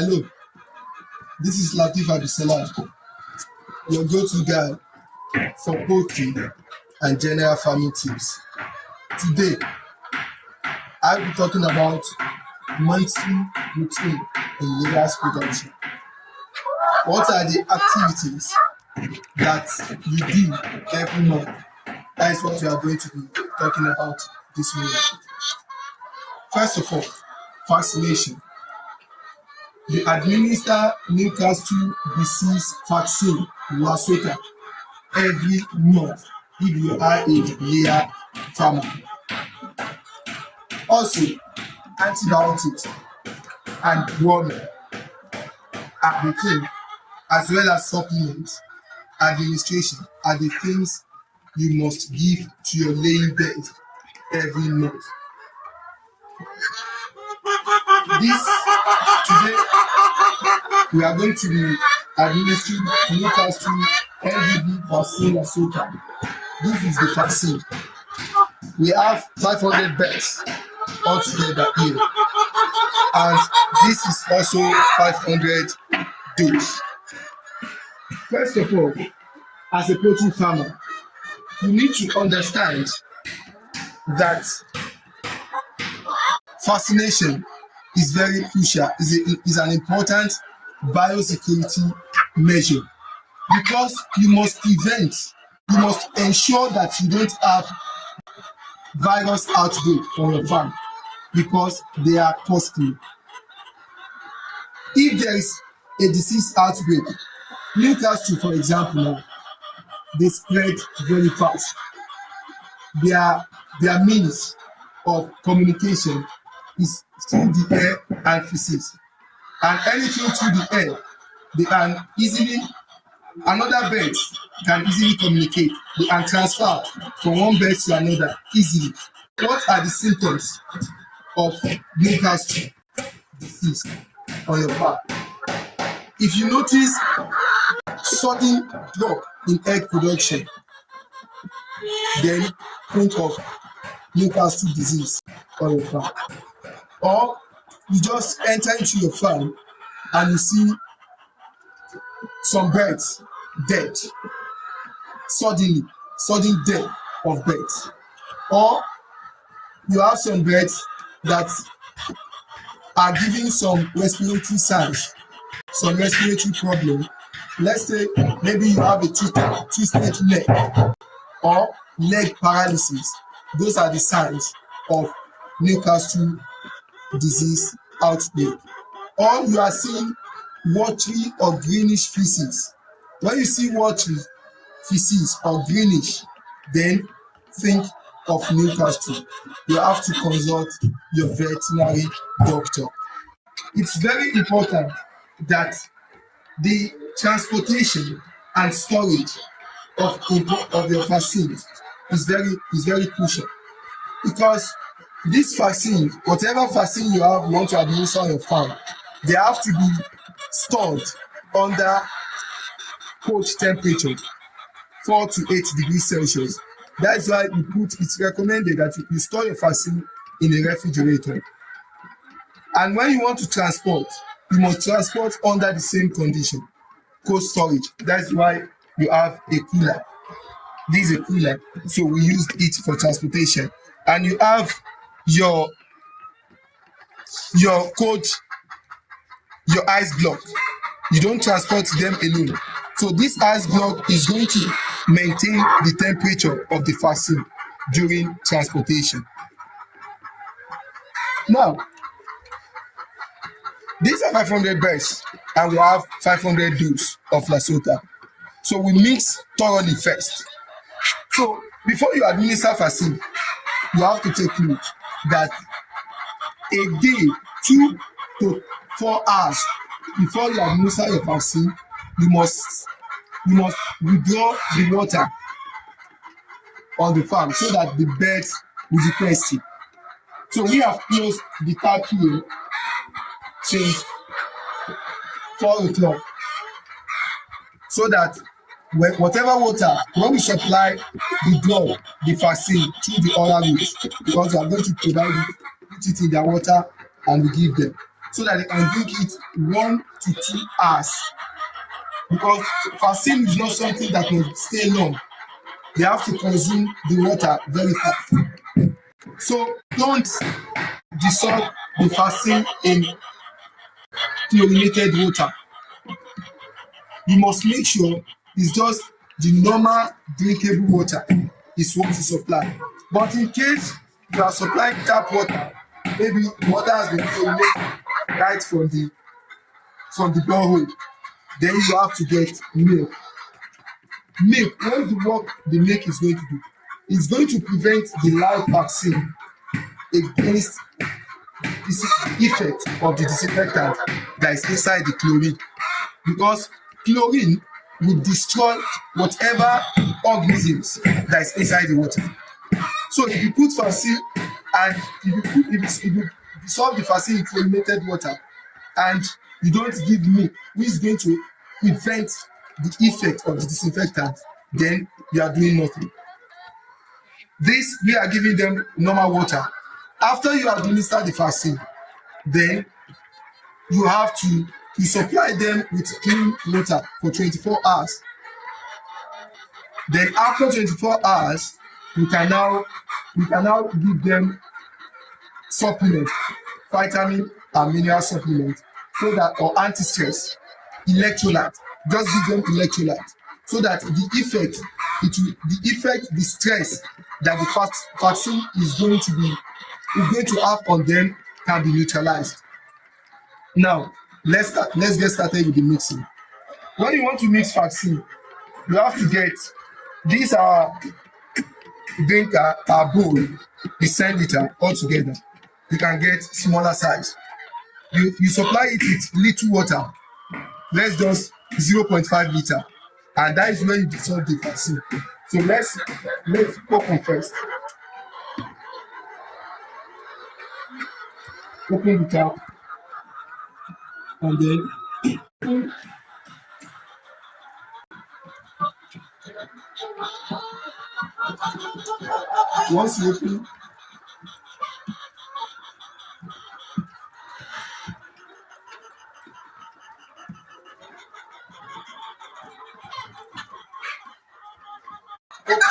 Hello, this is Latif Abdulsalam, your go-to guy for poultry and general farming tips. Today, I'll be talking about monthly routine in layers production. What are the activities that you do every month? That is what we are going to be talking about this morning. First of all, vaccination. They administer Newcastle Disease vaccine, Lasota, every month if you are a layer farmer. Also, antibiotics and dewormers are the thing, as well as supplements administration are the things you must give to your laying birds every month. Today, we are going to be administering Newcastle NDV vaccine Lasota. This is the vaccine. We have 500 birds altogether here, and this is also 500 doses. First of all, as a poultry farmer, you need to understand that vaccination is very crucial, is an important biosecurity measure, because you must ensure that you don't have virus outbreak on your farm, because they are costly. If there is a disease outbreak, Newcastle, for example, now, they spread very fast. Their means of communication is through the air and feces, and anything through the air, they can easily, another bird can easily communicate. They can transfer from one bird to another easily. What are the symptoms of Newcastle disease on your farm? If you notice sudden drop in egg production, then think of Newcastle disease on your farm. Or you just enter into your farm and you see some birds dead, sudden death of birds. Or you have some birds that are giving some respiratory signs, some respiratory problem. Let's say maybe you have a twisted leg or leg paralysis. Those are the signs of Newcastle disease outbreak. Or you are seeing watery or greenish feces. When you see watery feces or greenish, then think of Newcastle. You have to consult your veterinary doctor. It's very important that the transportation and storage of your vaccine is very crucial, because this vaccine, whatever vaccine you want to administer on your farm, they have to be stored under cold temperature, 4 to 8 degrees Celsius. That's why it's recommended that you store your vaccine in a refrigerator. And when you want to transport, you must transport under the same condition, cold storage. That's why you have a cooler. This is a cooler, so we use it for transportation. And you have your ice block. You don't transport them alone. So this ice block is going to maintain the temperature of the vaccine during transportation. Now, these are 500 birds, and we have 500 doses of Lasota. So we mix thoroughly first. So before you administer vaccine, you have to take note that a day, 2 to 4 hours before you administer your vaccine, you must withdraw the water on the farm so that the birds will be thirsty. So we have closed the tap here since 4 o'clock, so that whatever water, when we supply the vaccine through the oral route, because we are going to provide it, put it in their water and we give them. so that they can drink it 1 to 2 hours, because vaccine is not something that can stay long. They have to consume the water very fast. So don't dissolve the vaccine in chlorinated water. You must make sure it's just the normal drinkable water is what you supply. But in case you are supplying tap water, maybe water has been chlorinated right from the borehole, then you have to get milk. Milk, what's the work the milk is going to do? It's going to prevent the live vaccine against the effect of the disinfectant that is inside the chlorine, because chlorine will destroy whatever organisms that is inside the water. So if you put vaccine and if you dissolve the vaccine in chlorinated water and you don't give milk, which is going to prevent the effect of the disinfectant, then you are doing nothing. This, we are giving them normal water. After you administer the vaccine, then you supply them with clean water for 24 hours. Then after 24 hours, we can now give them supplement, vitamin and mineral supplement, so that, or anti-stress, electrolyte. Just give them electrolyte so that the stress that the vaccine is going to have on them can be neutralized. Now, let's get started with the mixing. When you want to mix vaccine, you have to get, these are drinker are bowl, the centimeter altogether. You can get smaller size. You supply it with little water, let's just 0.5 liter, and that is where you dissolve the vaccine. So let's open first. Open the cap, and then once you open,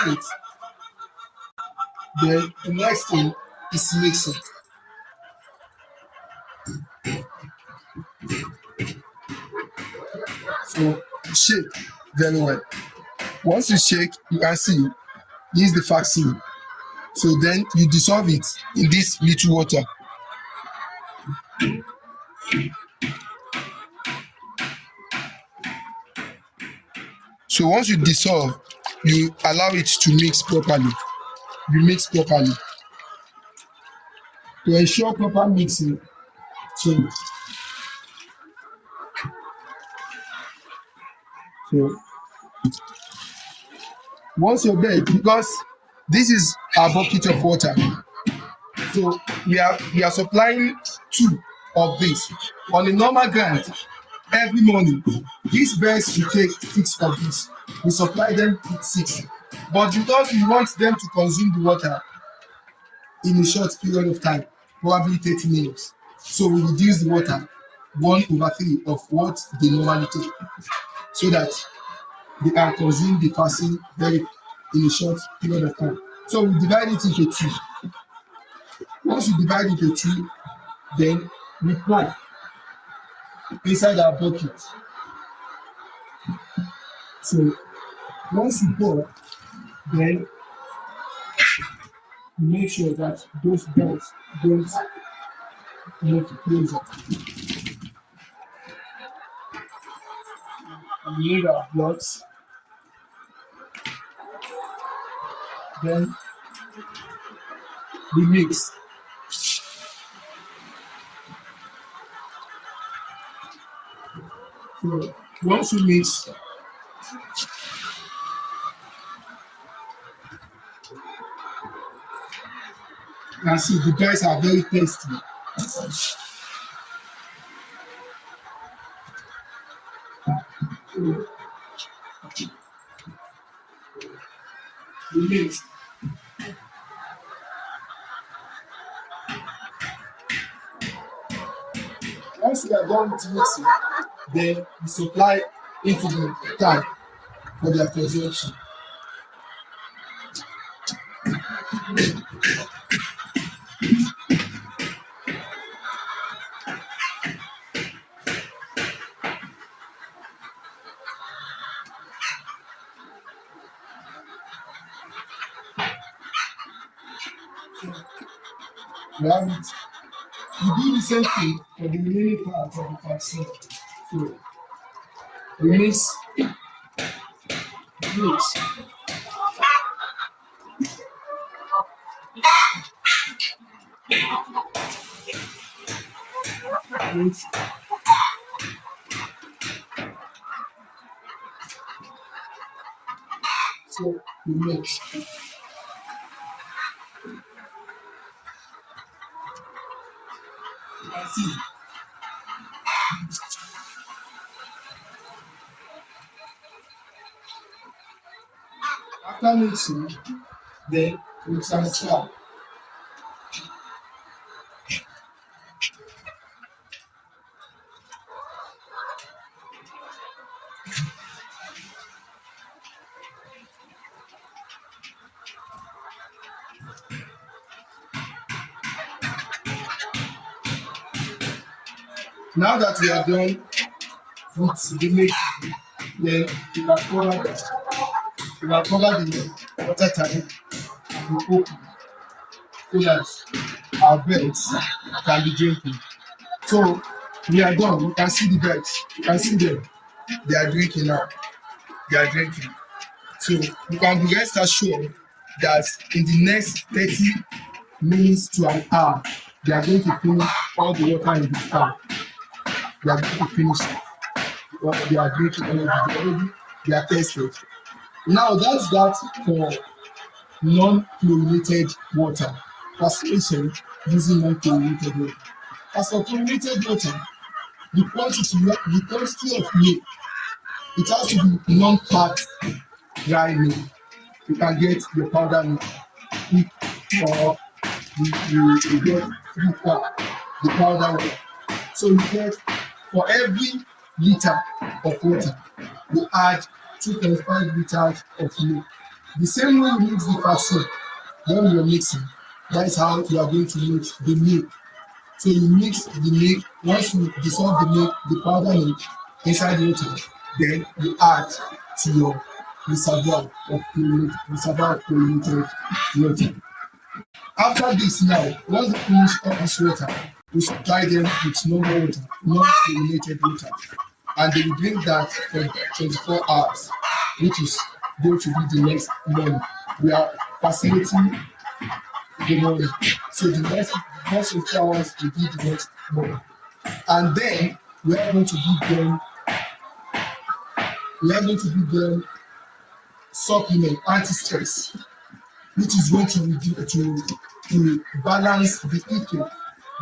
it, then the next thing is mixing. So shake very well. Once you shake, you can see this is the vaccine. So then you dissolve it in this little water. So once you dissolve, you allow it to mix properly. You mix properly to ensure proper mixing. So once you're there, because this is a bucket of water, so we are supplying 2 of this on a normal ground every morning. These birds should take 6 of this. We supply them with 6, but because we want them to consume the water in a short period of time, probably 30 minutes, so we reduce the water 1/3 of what they normally take, so that they can consume the vaccine in a short period of time. So we divide it into 2. Once you divide it into 2, then we pour inside our bucket. So once you pour, then make sure that those balls don't move closer. We need our blocks. Then we mix. So once you mix, you can see the guys are very tasty. So we mix. once we are done with mixing, then we supply into the tank for their consumption. We have it. We do the same thing for the remaining parts of the vaccine. So we mix mix mix. So we mix. And see, after mixing, then we transfer. Now that we are done with the mixing, then we can cover the water tank and we open so that our birds can be drinking. So we are done. You can see the birds. You can see them. They are drinking now. They are drinking. So you can be rest assured that in the next 30 minutes to an hour, they are going to finish all the water in the tank. They are going to finish it because they are drinking already. They are tested. Now that's that for non-chlorinated water. Vaccination using non-chlorinated water. As for chlorinated water, the quantity of milk, it has to be non-fat dry milk. You can get your powder milk quick, or you get the powder milk. So you get, for every liter of water, you add 2.5 liters of milk. The same way you mix the vaccine when you're mixing, that is how you are going to mix the milk. So you mix the milk. Once you dissolve the milk, the powder milk inside the water, then you add to your reservoir of chlorinated water. After this now, once you finish all this water, we supply them with normal water, non-chlorinated water, and they will drink that for 24 hours, which is going to be the next morning. We are facilitating the morning. So the next 24 hours will be the next morning. And then we are going to give them supplement anti-stress, which is going to balance the effect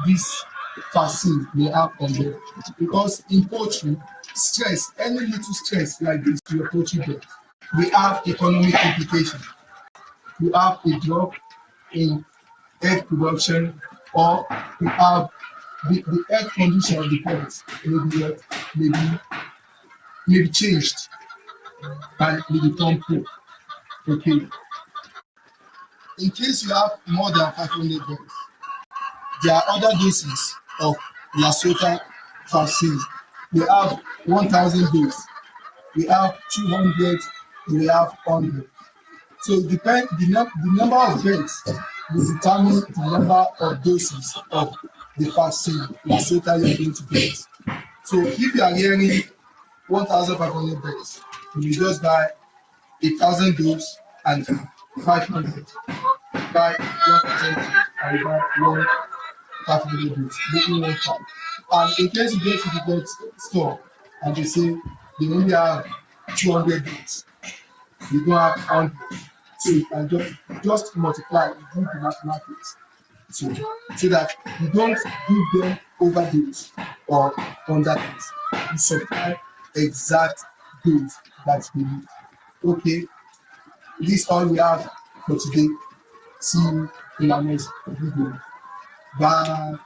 this vaccine may have on them. Because in poultry, stress, any little stress like this to your poultry bird, we have economic implications. We have a drop in egg production, or we have the egg condition of the birds maybe changed and may become poor. Okay. In case you have more than 500 birds, there are other doses of Lasota vaccine. We have 1,000 doses. We have 200. We have 100. So the number of birds will determine the number of doses of the vaccine Lasota you are going to get. So if you are hearing 1,500 birds, you will just buy 1,000 doses and 500. Buy 1,000 and buy 1,500 doses, making 1,500. And in case you get to the vet store and they say they only have 200 doses, you don't have 100. So you can just multiply, do the mathematics. So that you don't give them overdose or underdose. You supply exact dose that they need. Okay, this is all we have for today. See you in our next video. Bye.